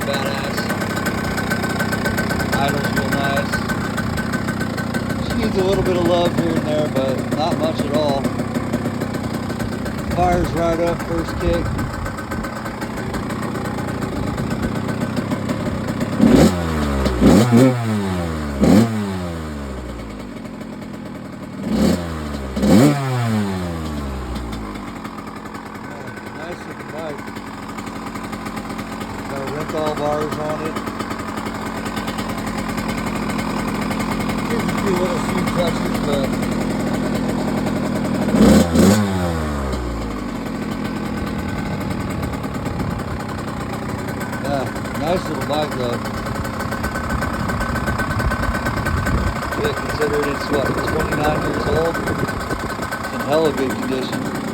badass. Idle's real nice. She needs a little bit of love here and there, but not much at all. Fires right up first kick. Nice looking bike. Got rental bars on it. Gives a few little few touches, but yeah, nice little bike though. Yeah, considering it's what, 29 years old. It's in hella good condition.